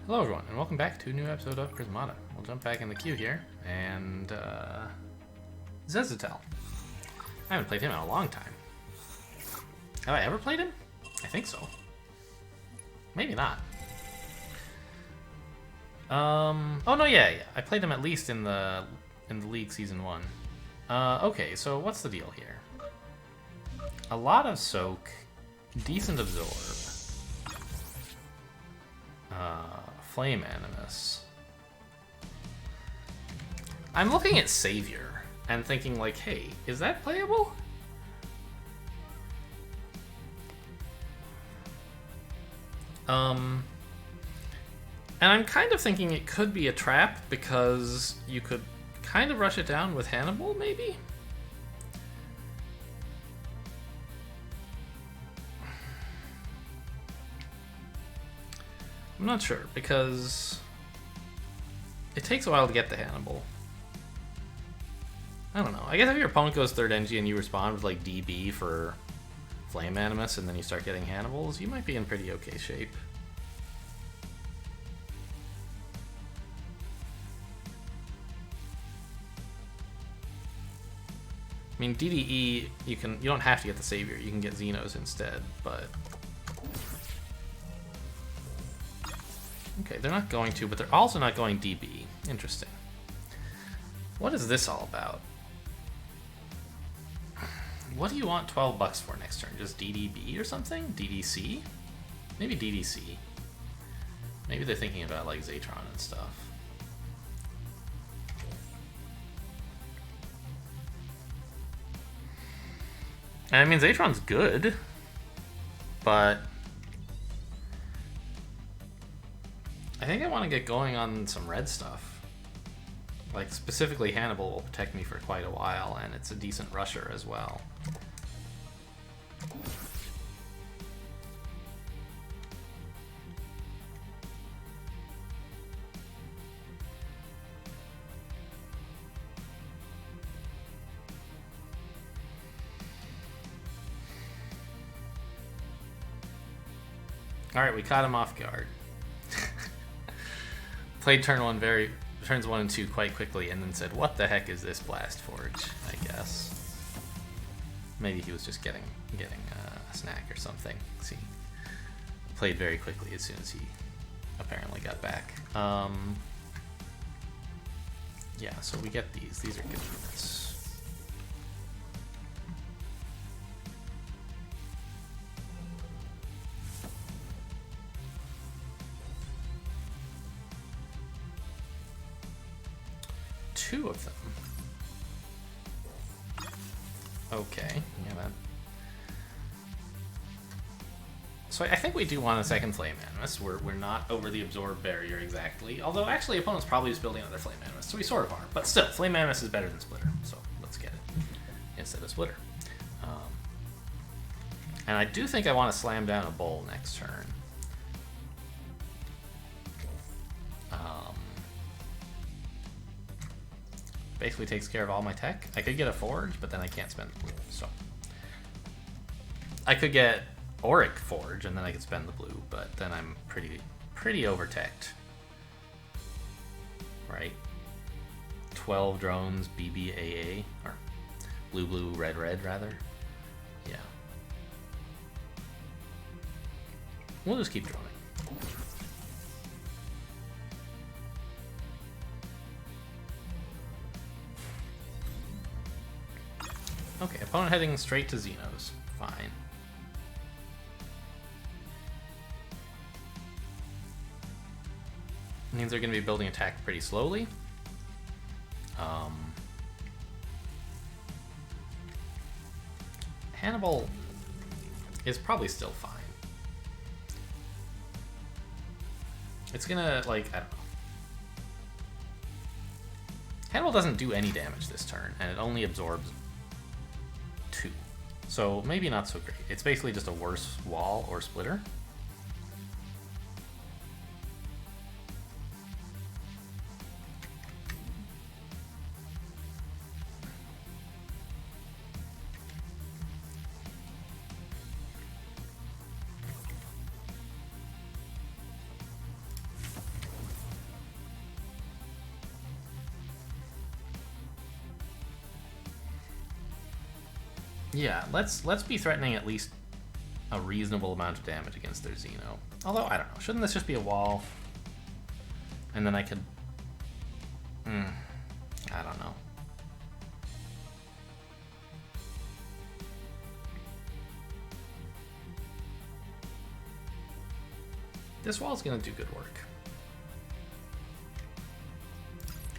Hello everyone, and welcome back to a new episode of Prismata. We'll jump back in the queue here, and Zezatel. I haven't played him in a long time. Have I ever played him? I think so. Maybe not. Oh no, yeah. I played him at least in the League Season 1. Okay, so what's the deal here? A lot of Soak, decent Absorb. Flame Animus. I'm looking at Savior and thinking like, hey, is that playable? And I'm kind of thinking it could be a trap because you could kind of rush it down with Hannibal, maybe? I'm not sure, because it takes a while to get the Hannibal. I don't know. I guess if your opponent goes 3rd NG and you respond with like DB for Flame Animus and then you start getting Hannibals, you might be in pretty okay shape. I mean, DDE, you don't have to get the Savior, you can get Xenos instead, but... Okay, they're not going to, but they're also not going DB. Interesting. What is this all about? What do you want 12 bucks for next turn? Just DDB or something? DDC? Maybe DDC. Maybe they're thinking about like Zatron and stuff. And I mean, Zatron's good, but I think I want to get going on some red stuff. Like, specifically Hannibal will protect me for quite a while, and it's a decent rusher as well. Alright, we caught him off guard. Played turns 1 and 2 quite quickly, and then said, "What the heck is this Blast Forge?" I guess. Maybe he was just getting a snack or something. See, played very quickly as soon as he apparently got back. Yeah, so we get these. These are good units. Two of them. Okay, yeah, that. So I think we do want a second Flame Animus. We're not over the Absorb barrier exactly. Although, actually, opponent's probably just building another Flame Animus, so we sort of are. But still, Flame Animus is better than Splitter, so let's get it instead of Splitter. And I do think I want to slam down a Bowl next turn. Basically takes care of all my tech. I could get a Forge, but then I can't spend the blue, so. I could get Auric Forge, and then I could spend the blue, but then I'm pretty over-teched. Right? 12 drones, BBAA, or blue, red, rather. Yeah. We'll just keep droning. Okay, opponent heading straight to Xenos. Fine. Means they're going to be building attack pretty slowly. Hannibal is probably still fine. It's gonna, like, I don't know. Hannibal doesn't do any damage this turn, and it only absorbs 2. So maybe not so great. It's basically just a worse wall or splitter. Yeah, let's be threatening at least a reasonable amount of damage against their Xeno. Although, I don't know. Shouldn't this just be a wall? And then I could... I don't know. This wall's gonna do good work.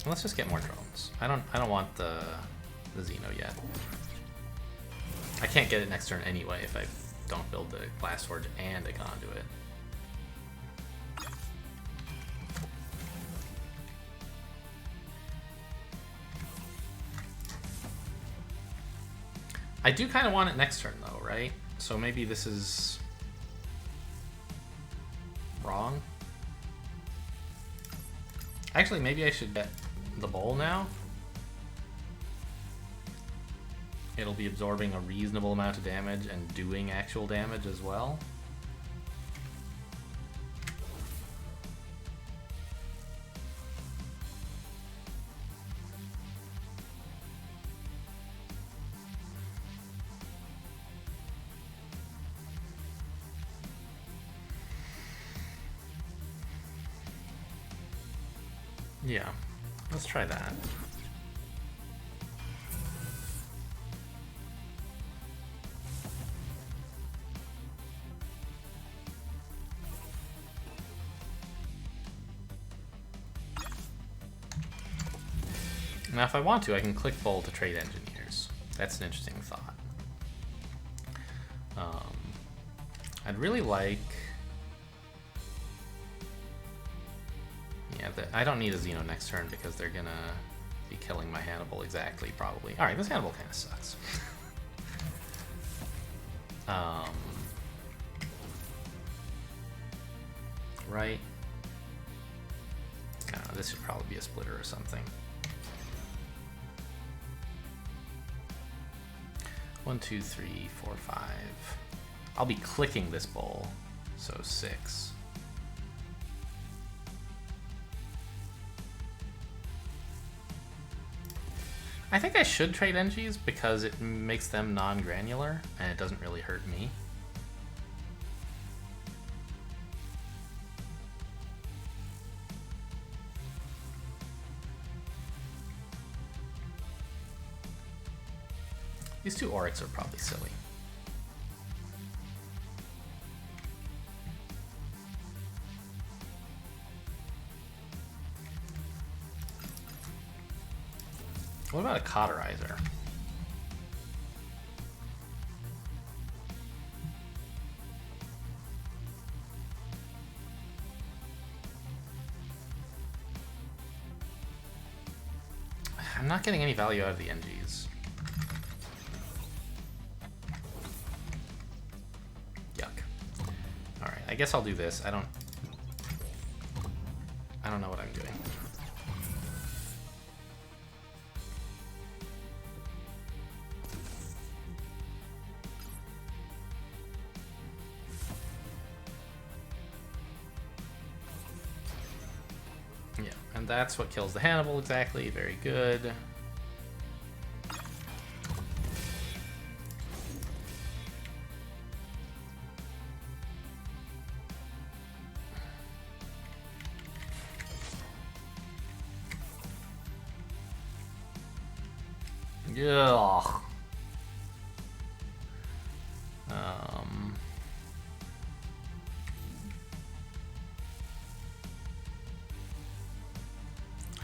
Let's just get more drones. I don't want the Xeno yet. I can't get it next turn anyway if I don't build the Blast Forge and a conduit. I do kind of want it next turn though, right? So maybe this is wrong. Actually, maybe I should get the bowl now. It'll be absorbing a reasonable amount of damage and doing actual damage as well. Yeah, let's try that. Now, if I want to, I can click bowl to trade engineers. That's an interesting thought. I'd really like... Yeah, I don't need a Xeno next turn because they're gonna be killing my Hannibal exactly, probably. Alright, this Hannibal kind of sucks. Right? This should probably be a splitter or something. 1, 2, 3, 4, 5. I'll be clicking this bowl, so 6. I think I should trade Engies because it makes them non-granular and it doesn't really hurt me. These two Oryx are probably silly. What about a Cauterizer? I'm not getting any value out of the NGs. Yuck. Alright, I guess I'll do this. I don't know what I'm doing. Yeah, and that's what kills the Hannibal exactly. Very good. Yeah.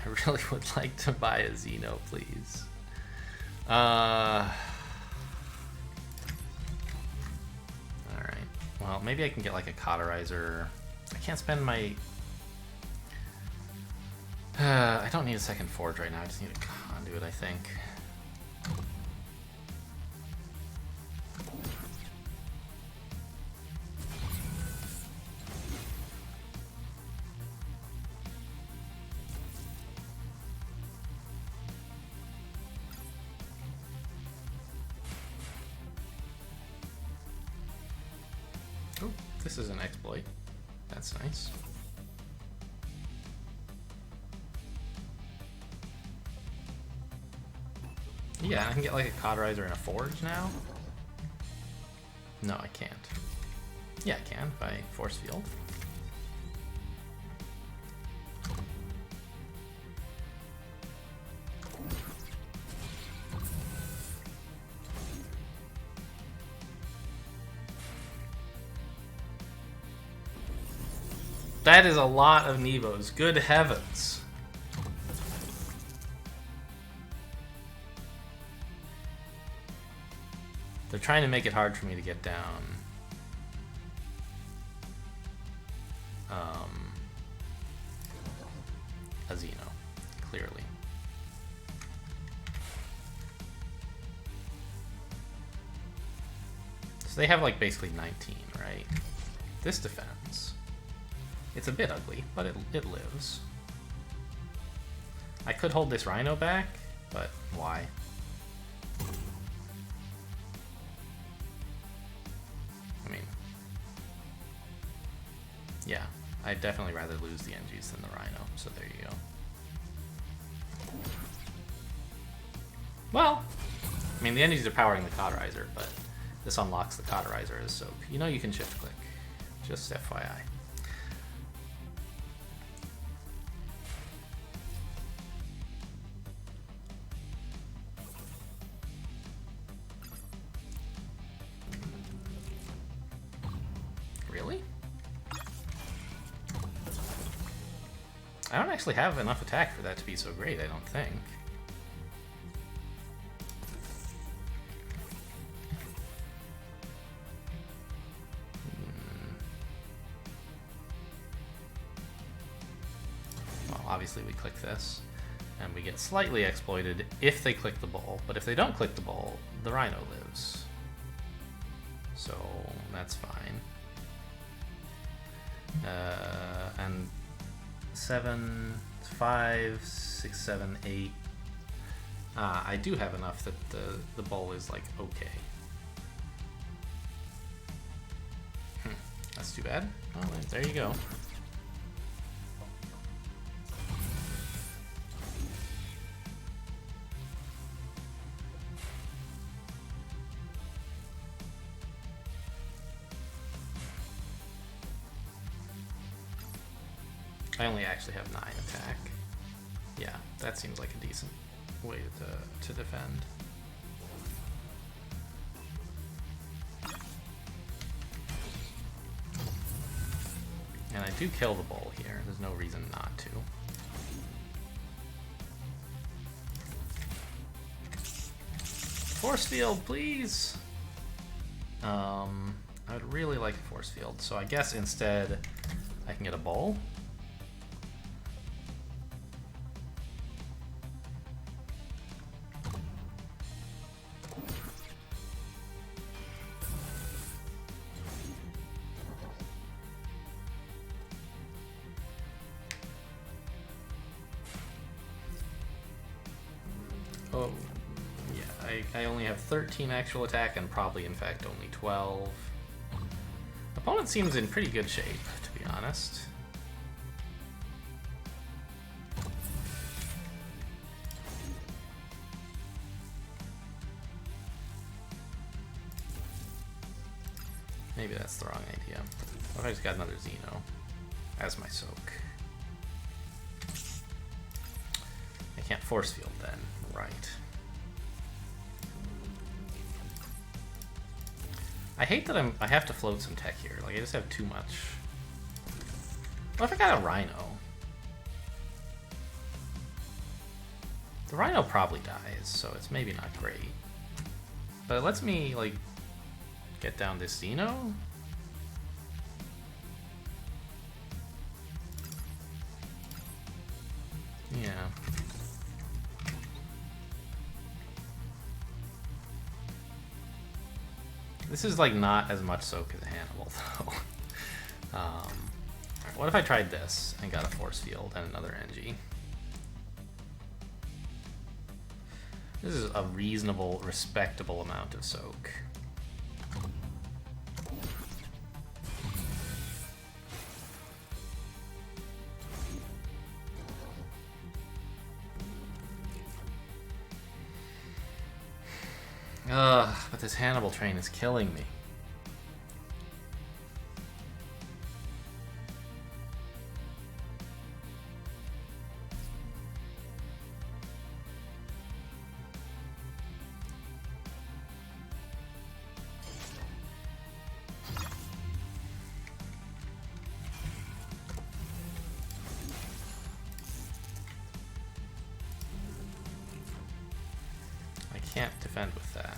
I really would like to buy a Xeno, please. Alright. Well, maybe I can get like a Cauterizer. I can't spend my... I don't need a second Forge right now. I just need a Conduit, I think. Oh, this is an exploit. That's nice. Yeah, I can get like a Cauterizer and a Forge now. No, I can't. Yeah, I can by force field. That is a lot of Nevos. Good heavens. They're trying to make it hard for me to get down. A Xeno, clearly. So they have like basically 19, right? This defends. It's a bit ugly, but it lives. I could hold this Rhino back, but why? I mean, yeah, I'd definitely rather lose the NGs than the Rhino, so there you go. Well, I mean, the NGs are powering the Cauterizer, but this unlocks the Cauterizer as Soak. You know you can shift click, just FYI. Really? I don't actually have enough attack for that to be so great, I don't think. Well, obviously we click this, and we get slightly exploited if they click the bull, but if they don't click the bull, the Rhino lives. So that's fine. And 7, 5, 6, 7, 8. I do have enough that the bull is like okay. That's too bad. Oh, there you go. I only actually have 9 attack. Yeah, that seems like a decent way to defend. And I do kill the bull here. There's no reason not to. Force field, please! I would really like a force field, so I guess instead I can get a bull. Oh, yeah, I only have 13 actual attack and probably, in fact, only 12. Opponent seems in pretty good shape, to be honest. Maybe that's the wrong idea. What if I just got another Xeno as my Soak? I can't force field then, right? I hate that I have to float some tech here. Like, I just have too much. What if I got a Rhino? The Rhino probably dies, so it's maybe not great. But it lets me, like, get down this Xeno? Yeah. This is like not as much Soak as Hannibal though. What if I tried this and got a force field and another NG? This is a reasonable, respectable amount of Soak. Ugh, but this Hannibal train is killing me. can't defend with that.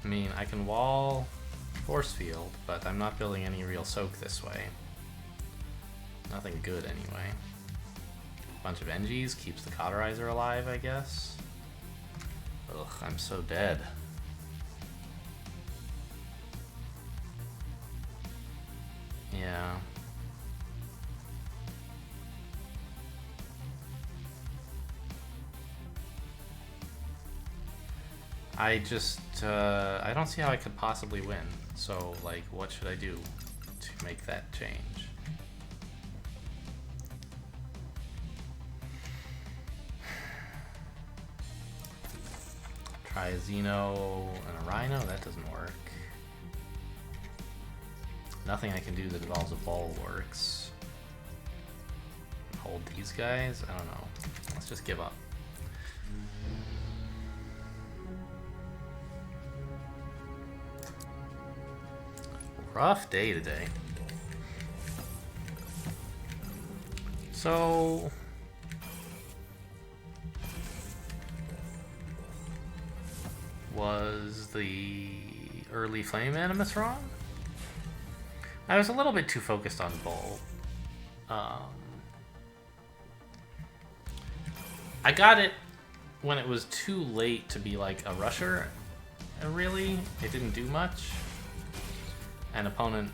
I mean, I can wall force field, but I'm not building any real soak this way. Nothing good anyway. Bunch of NGs keeps the cauterizer alive, I guess. Ugh, I'm so dead. Yeah. I just, I don't see how I could possibly win. So, like, what should I do to make that change? Try a Xeno and a Rhino? That doesn't work. Nothing I can do that involves a ball works. Hold these guys? I don't know. Let's just give up. Rough day today. So... was the early Flame Animus wrong? I was a little bit too focused on Bull. I got it when it was too late to be like a rusher. Really, it didn't do much. An opponent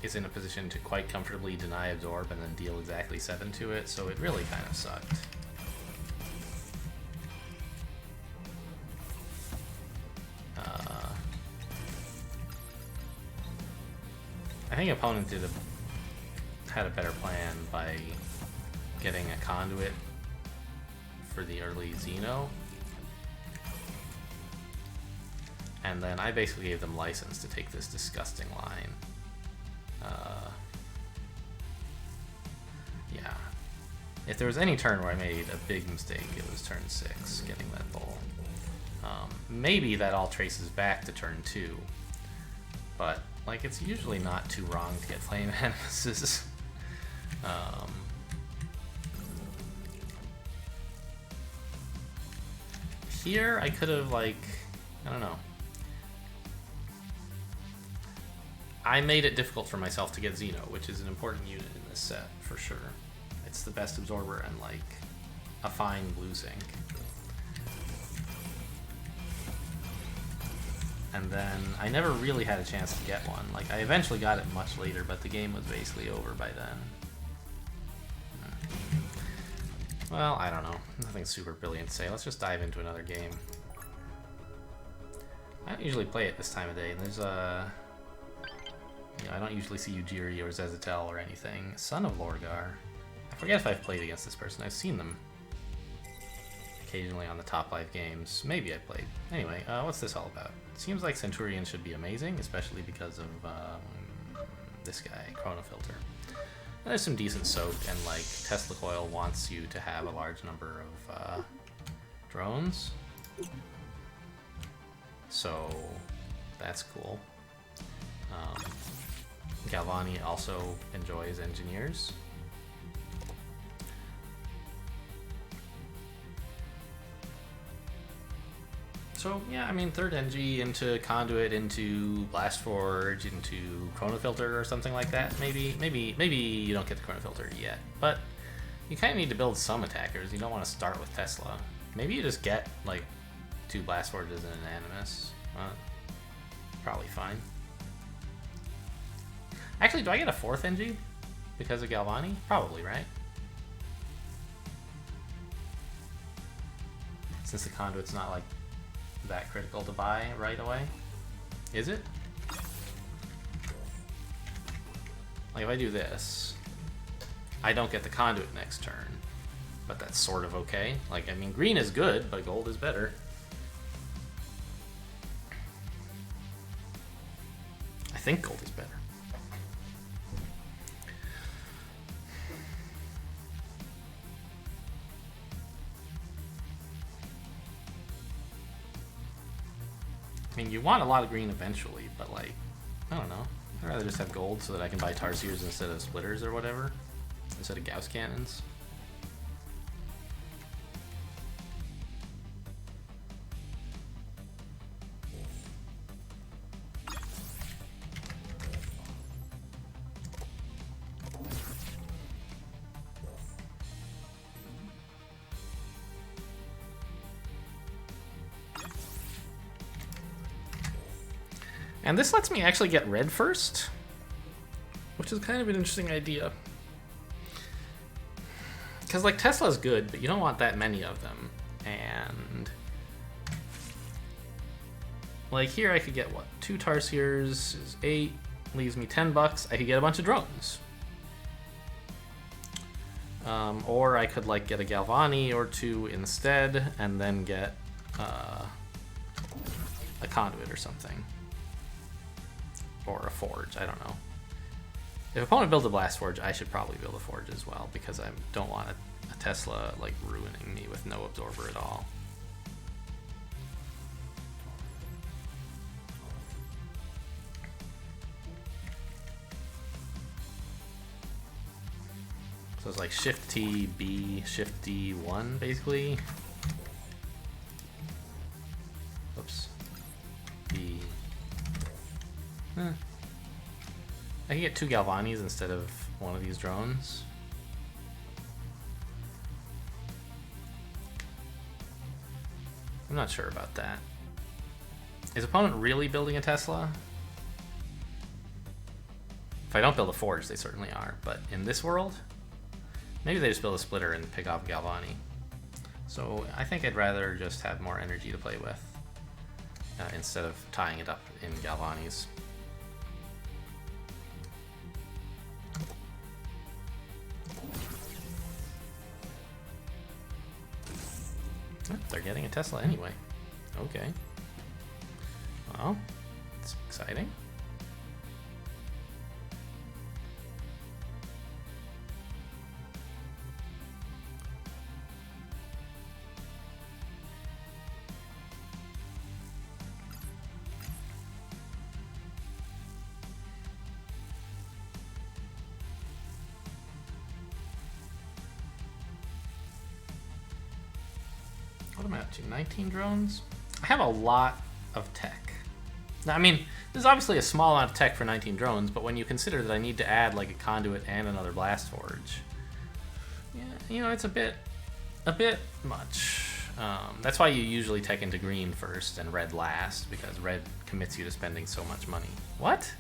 is in a position to quite comfortably deny absorb and then deal exactly 7 to it, so it really kind of sucked. I think opponent had a better plan by getting a conduit for the early Xeno. And then I basically gave them license to take this disgusting line. Yeah. If there was any turn where I made a big mistake, it was turn 6, getting that bull. Maybe that all traces back to turn 2. But, like, it's usually not too wrong to get Flame Animuses. Here, I could have, like, I don't know. I made it difficult for myself to get Xeno, which is an important unit in this set, for sure. It's the best absorber and, like, a fine blue sync. And then I never really had a chance to get one. Like, I eventually got it much later, but the game was basically over by then. Well, I don't know. Nothing super brilliant to say. Let's just dive into another game. I don't usually play it this time of day. There's a... You know, I don't usually see Ujiri or Zezatel or anything. Son of Lorgar. I forget if I've played against this person. I've seen them occasionally on the top 5 games. Maybe I played. Anyway, what's this all about? It seems like Centurion should be amazing, especially because of this guy, Chronofilter. And there's some decent soak, and like Tesla Coil wants you to have a large number of drones. So that's cool. Galvani also enjoys engineers. So yeah, I mean, third NG into Conduit, into Blast Forge, into Chronofilter or something like that. Maybe you don't get the Chronofilter yet, but you kind of need to build some attackers. You don't want to start with Tesla. Maybe you just get like 2 Blast Forges and an Animus. Probably fine. Actually, do I get a 4th NG because of Galvani? Probably, right? Since the Conduit's not like that critical to buy right away. Is it? Like if I do this, I don't get the Conduit next turn, but that's sort of okay. Like, I mean, green is good, but gold is better. I think gold is better. mean, you want a lot of green eventually, but like, I don't know. I'd rather just have gold so that I can buy Tarsiers instead of splitters or whatever, instead of Gauss cannons. And this lets me actually get red first, which is kind of an interesting idea. Because, like, Tesla's good, but you don't want that many of them. And, like, here I could get, what, 2 Tarsiers is 8, leaves me $10. I could get a bunch of drones. Or I could, like, get a Galvani or 2 instead, and then get a Conduit or something. Or a Forge, I don't know. If opponent builds a Blast Forge, I should probably build a Forge as well, because I don't want a Tesla like ruining me with no Absorber at all. So it's like Shift T, B, Shift D, 1 basically. Oops. B. I can get 2 Galvanis instead of one of these drones. I'm not sure about that. Is opponent really building a Tesla? If I don't build a Forge, they certainly are. But in this world, maybe they just build a Splitter and pick off Galvani. So I think I'd rather just have more energy to play with instead of tying it up in Galvanis. They're getting a Tesla anyway. Okay. Well, it's exciting. What am I up to? 19 drones? I have a lot of tech. Now, I mean, this is obviously a small amount of tech for 19 drones, but when you consider that I need to add like a Conduit and another Blast Forge, yeah, you know, it's a bit much. That's why you usually tech into green first and red last, because red commits you to spending so much money. What?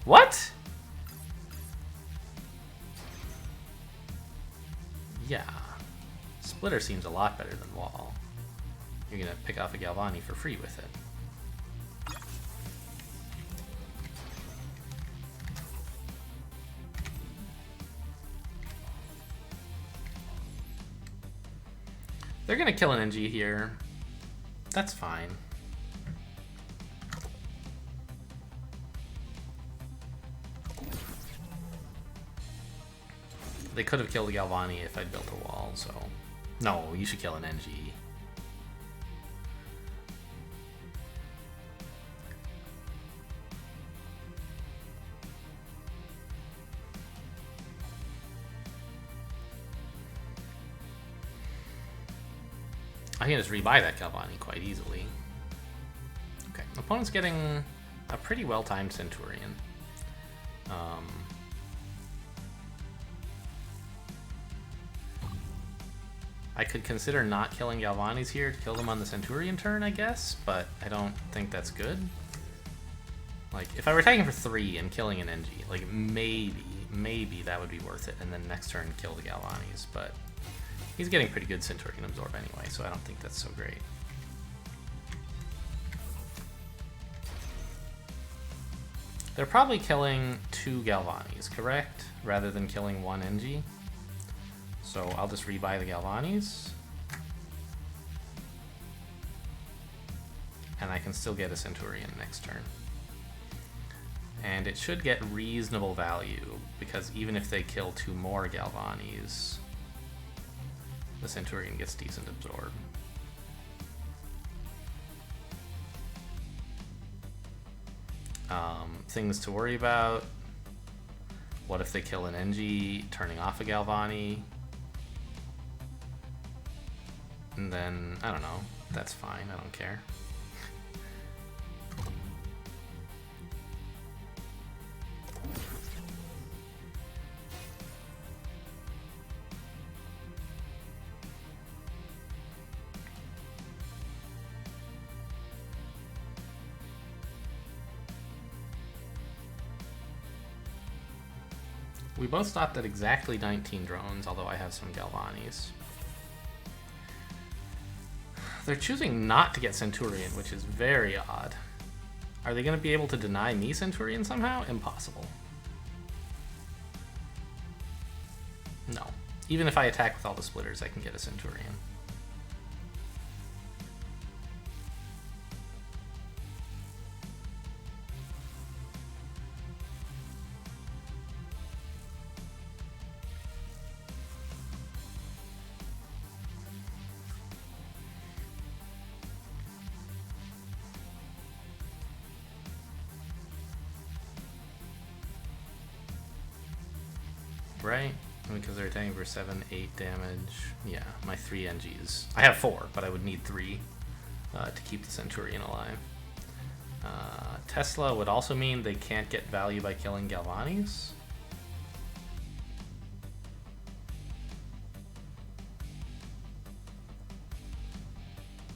What? Yeah. Splitter seems a lot better than Wall. You're gonna pick off a Galvani for free with it. They're gonna kill an NG here. That's fine. They could have killed Galvani if I'd built a wall, so... No, you should kill an NG. I can just rebuy that Galvani quite easily. Okay, opponent's getting a pretty well-timed Centurion. I could consider not killing Galvanis here to kill them on the Centurion turn, I guess, but I don't think that's good. Like, if I were attacking for 3 and killing an NG, like, maybe that would be worth it, and then next turn kill the Galvanis, but he's getting pretty good Centurion Absorb anyway, so I don't think that's so great. They're probably killing 2 Galvanis, correct? Rather than killing 1 NG. So I'll just rebuy the Galvanis. And I can still get a Centurion next turn. And it should get reasonable value, because even if they kill 2 more Galvanis, the Centurion gets decent Absorb. Things to worry about. What if they kill an NG, turning off a Galvani? And then, I don't know. That's fine, I don't care. We both stopped at exactly 19 drones, although I have some Galvanis. They're choosing not to get Centurion, which is very odd. Are they going to be able to deny me Centurion somehow? Impossible. No. Even if I attack with all the splitters, I can get a Centurion. Right? Because they're attacking for 7, 8 damage. Yeah, my 3 NGs. I have 4, but I would need 3 to keep the Centurion alive. Tesla would also mean they can't get value by killing Galvanis.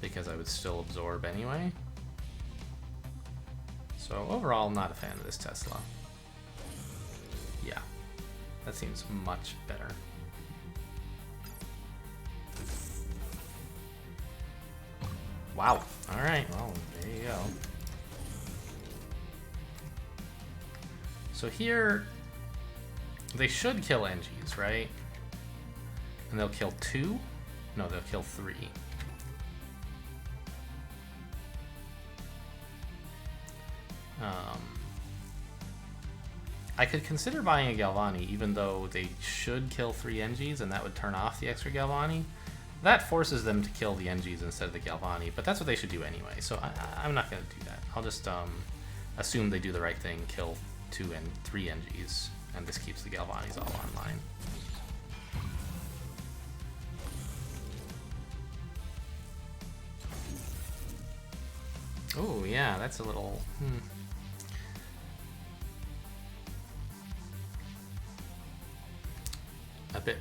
Because I would still absorb anyway. So overall, I'm not a fan of this Tesla. Yeah. That seems much better. Wow. Alright, well, there you go. So here, they should kill NGs, right? And they'll kill 2? No, they'll kill 3. I could consider buying a Galvani, even though they should kill 3 NGs, and that would turn off the extra Galvani. That forces them to kill the NGs instead of the Galvani, but that's what they should do anyway, so I'm not going to do that. I'll just assume they do the right thing, kill 2 and 3 NGs, and this keeps the Galvanis all online. Oh, yeah, that's a little... a bit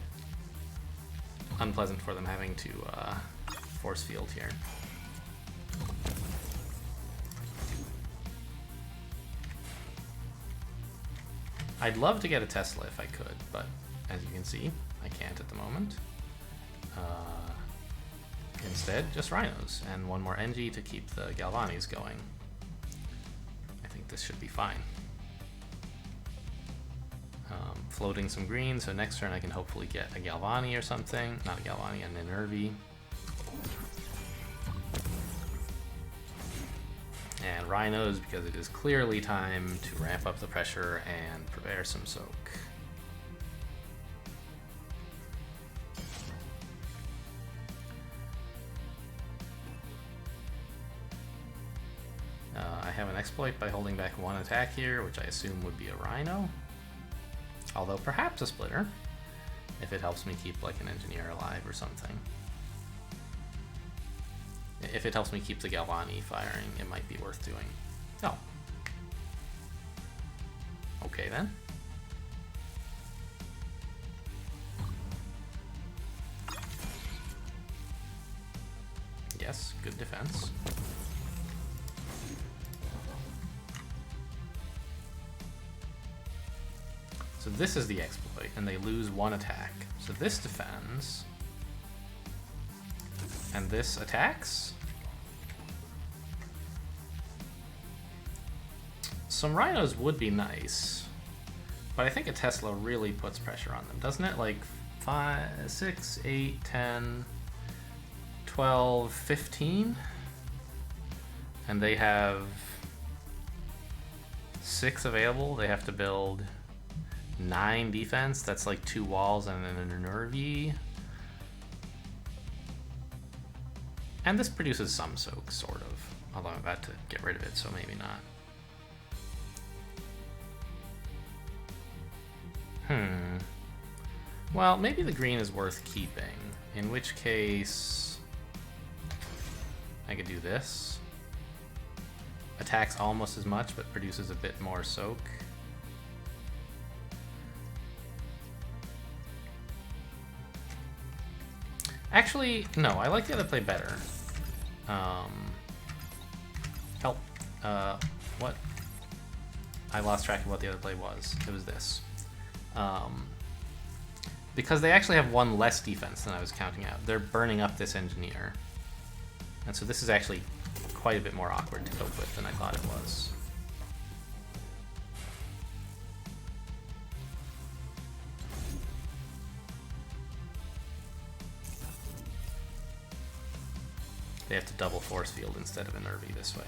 unpleasant for them having to force field here. I'd love to get a Tesla if I could, but as you can see, I can't at the moment. Instead, just Rhinos, and 1 more NG to keep the Galvanis going. I think this should be fine. Floating some green, so next turn I can hopefully get a Galvani or something. Not a Galvani, an Enervi. And Rhinos, because it is clearly time to ramp up the pressure and prepare some soak. I have an exploit by holding back 1 attack here, which I assume would be a Rhino. Although perhaps a splitter, if it helps me keep like an engineer alive or something. If it helps me keep the Galvani firing, it might be worth doing. Oh. Okay then. Yes, good defense. So this is the exploit, and they lose 1 attack. So this defends, and this attacks. Some Rhinos would be nice, but I think a Tesla really puts pressure on them, doesn't it? Like 5, 6, 8, 10, 12, 15? And they have 6 available. They have to build 9 defense. That's like 2 walls and then an Enervi. And this produces some soak, sort of. Although I'm about to get rid of it, so maybe not. Well, maybe the green is worth keeping, in which case I could do this. Attacks almost as much, but produces a bit more soak. Actually, no, I like the other play better. Help. What? I lost track of what the other play was. It was this. Because they actually have one less defense than I was counting out. They're burning up this engineer. And so this is actually quite a bit more awkward to cope with than I thought it was. They have to double force field instead of a Nervy this way.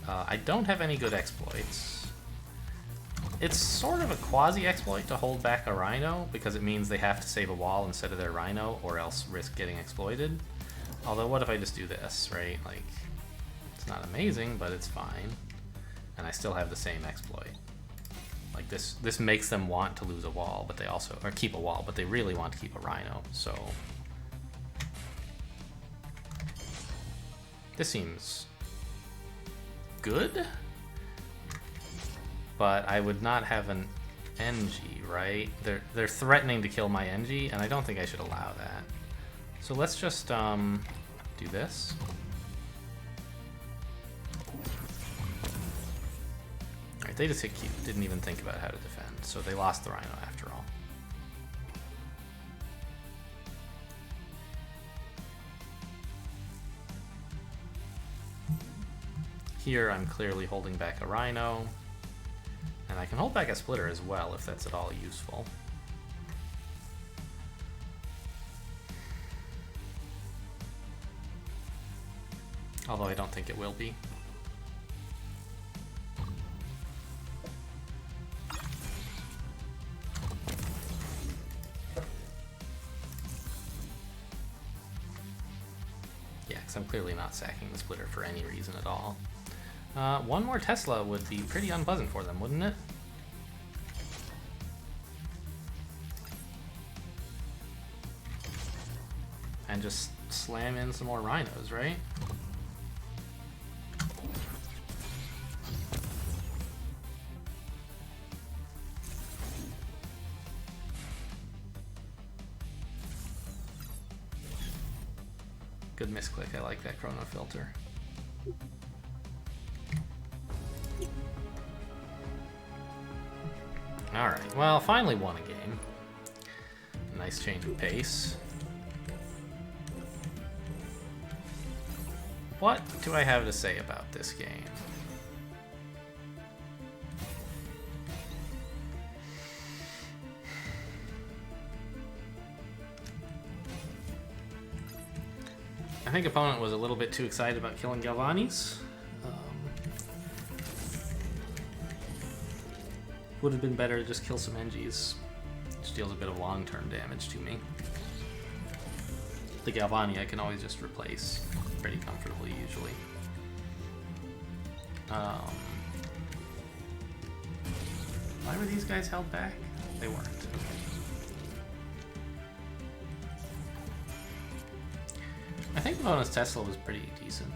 I don't have any good exploits. It's sort of a quasi-exploit to hold back a Rhino, because it means they have to save a wall instead of their Rhino, or else risk getting exploited. Although, what if I just do this, right? Like, it's not amazing, but it's fine. And I still have the same exploit. Like, this makes them want to lose a wall, but they also, or keep a wall, but they really want to keep a Rhino, so... This seems good, but I would not have an NG, right? They're threatening to kill my NG, and I don't think I should allow that. So let's just do this. Alright, they just hit Q, didn't even think about how to defend, so they lost the Rhino after all. Here I'm clearly holding back a Rhino, and I can hold back a Splitter as well if that's at all useful. Although I don't think it will be. Yeah, because I'm clearly not sacking the Splitter for any reason at all. One more Tesla would be pretty unpleasant for them, wouldn't it? And just slam in some more Rhinos, right? Good misclick, I like that chrono filter. Alright, well, finally won a game. Nice change of pace. What do I have to say about this game? I think opponent was a little bit too excited about killing Galvani's. Would have been better to just kill some NGs, which deals a bit of long-term damage to me. The Galvani I can always just replace pretty comfortably, usually. Why were these guys held back? They weren't. Okay. I think opponent's Tesla was pretty decent.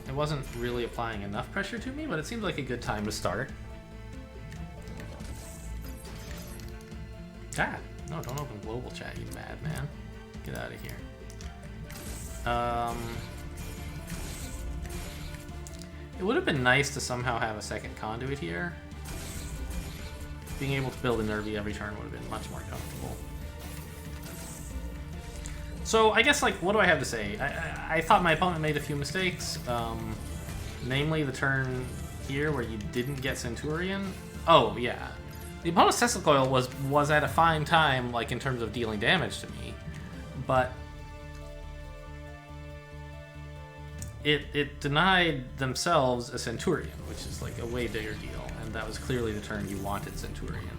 It wasn't really applying enough pressure to me, but it seems like a good time to start. Ah, no, don't open global chat, you madman. Get out of here. It would have been nice to somehow have a second conduit here. Being able to build a Nervy every turn would have been much more comfortable. So I guess, like, what do I have to say? I thought my opponent made a few mistakes, namely the turn here where you didn't get Centurion. Oh yeah, the opponent's Tesla Coil was at a fine time, like in terms of dealing damage to me, but it denied themselves a Centurion, which is like a way bigger deal, and that was clearly the turn you wanted Centurion.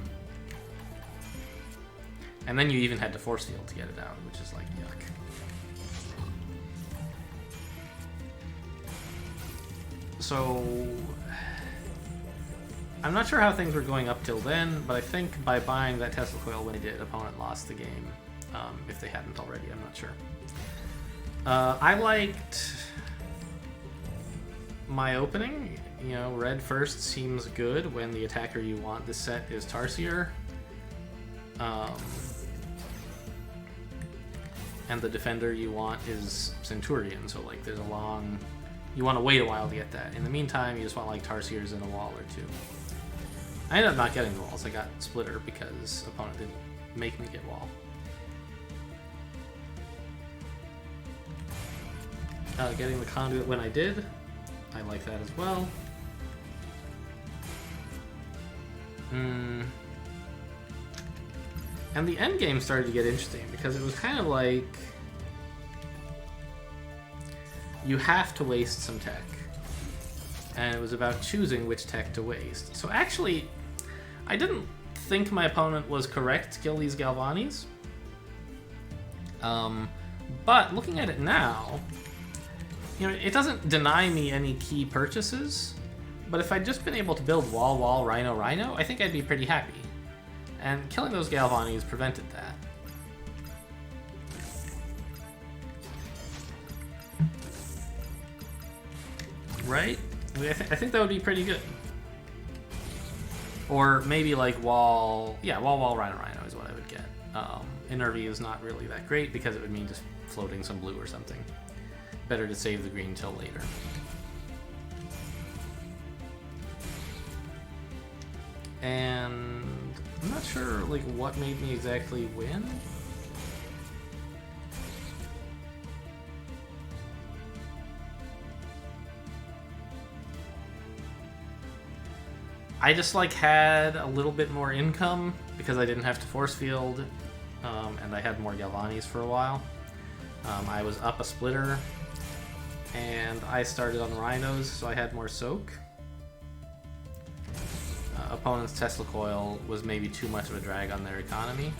And then you even had to force field to get it out, which is like, yuck. So... I'm not sure how things were going up till then, but I think by buying that Tesla coil when he did, opponent lost the game. If they hadn't already, I'm not sure. I liked my opening. You know, red first seems good when the attacker you want this set is Tarsier. And the defender you want is Centurion, so like there's a long... You want to wait a while to get that. In the meantime, you just want like Tarsiers in a wall or two. I ended up not getting the walls. I got Splitter because opponent didn't make me get wall. Getting the conduit when I did, I like that as well. And the end game started to get interesting because it was kind of like you have to waste some tech, and it was about choosing which tech to waste. So actually, I didn't think my opponent was correct to kill these Galvanis. But looking at it now, you know, it doesn't deny me any key purchases, but if I'd just been able to build wall, wall, rhino, rhino, I think I'd be pretty happy. And killing those Galvanis prevented that. Right? I mean, I think that would be pretty good. Or maybe like wall... Yeah, wall, wall, rhino, rhino is what I would get. Enervy is not really that great because it would mean just floating some blue or something. Better to save the green till later. And I'm not sure like what made me exactly win. I just like had a little bit more income because I didn't have to force field, and I had more Galvanis for a while. I was up a splitter, and I started on rhinos, so I had more soak. Opponent's Tesla coil was maybe too much of a drag on their economy,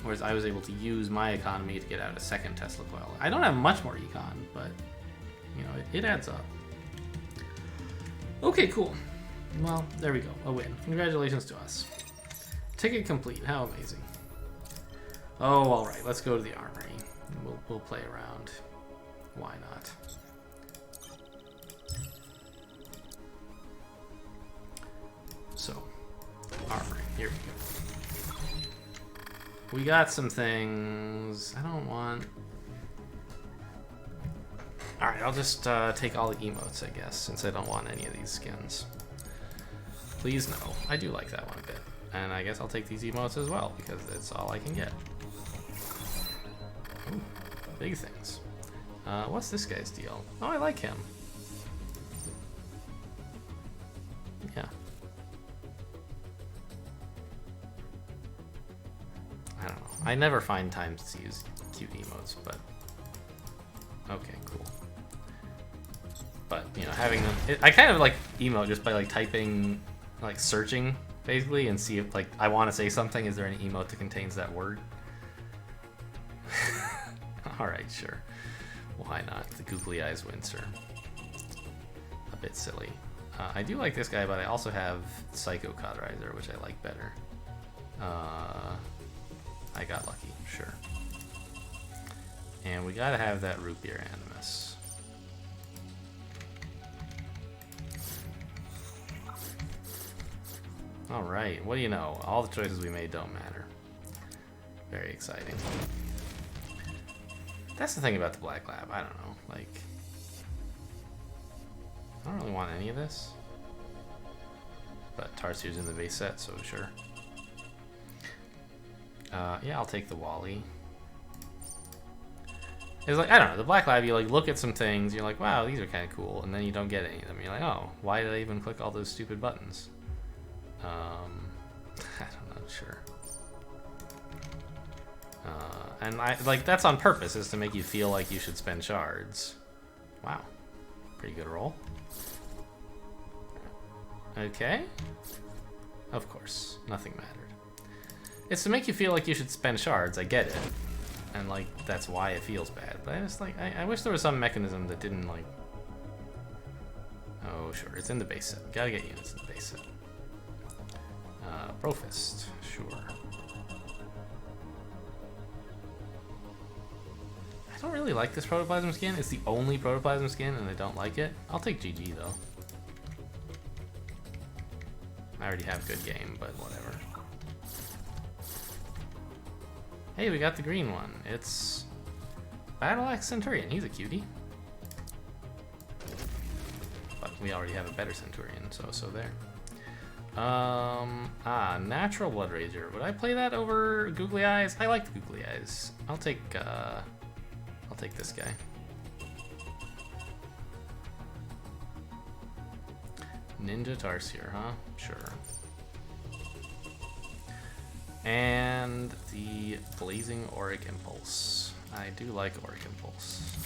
whereas I was able to use my economy to get out a second Tesla coil. I don't have much more econ, but you know, it adds up. Okay, cool. Well, there we go. A win. Congratulations to us. Ticket complete. How amazing. Oh, all right. Let's go to the armory. We'll play around. Why not? So, armory. Here we go. We got some things. I don't want... Alright, I'll just take all the emotes, I guess, since I don't want any of these skins. Please no. I do like that one a bit. And I guess I'll take these emotes as well, because that's all I can get. Ooh, big things. What's this guy's deal? Oh, I like him. Yeah. I don't know. I never find time to use cute emotes, but... Okay, cool. But, you know, having them... I kind of like emote just by, like, typing... like searching basically and see if like I want to say something. Is there any emote that contains that word? All right, sure. Why not? The googly eyes Windsor. A bit silly. I do like this guy, but I also have Psycho Cauterizer, which I like better. I got lucky, sure. And we gotta have that Root Beer Animus. Alright, what do you know? All the choices we made don't matter. Very exciting. That's the thing about the Black Lab, I don't know, like... I don't really want any of this. But Tarsier's in the base set, so sure. Yeah, I'll take the Wally. It's like, I don't know, the Black Lab, you like look at some things, you're like, wow, these are kind of cool, and then you don't get any of them. You're like, oh, why did I even click all those stupid buttons? I don't know, sure. And I like that's on purpose, is to make you feel like you should spend shards. Wow, pretty good roll. Okay. Of course, nothing mattered. It's to make you feel like you should spend shards, I get it. And, like, that's why it feels bad. But I just, like, I wish there was some mechanism that didn't, like... Oh, sure, it's in the base set. Gotta get units in the base set. Profist, sure. I don't really like this Protoplasm skin. It's the only Protoplasm skin, and I don't like it. I'll take GG, though. I already have good game, but whatever. Hey, we got the green one. It's Battle Axe Centurion. He's a cutie. But we already have a better Centurion, so there. Natural Blood Rager. Would I play that over Googly Eyes? I like the Googly Eyes. I'll take this guy. Ninja Tarsier, huh? Sure. And the Blazing Auric Impulse. I do like Auric Impulse.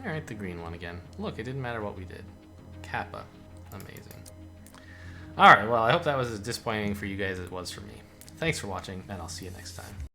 Alright, the green one again. Look, it didn't matter what we did. Kappa. Amazing. Alright, well, I hope that was as disappointing for you guys as it was for me. Thanks for watching, and I'll see you next time.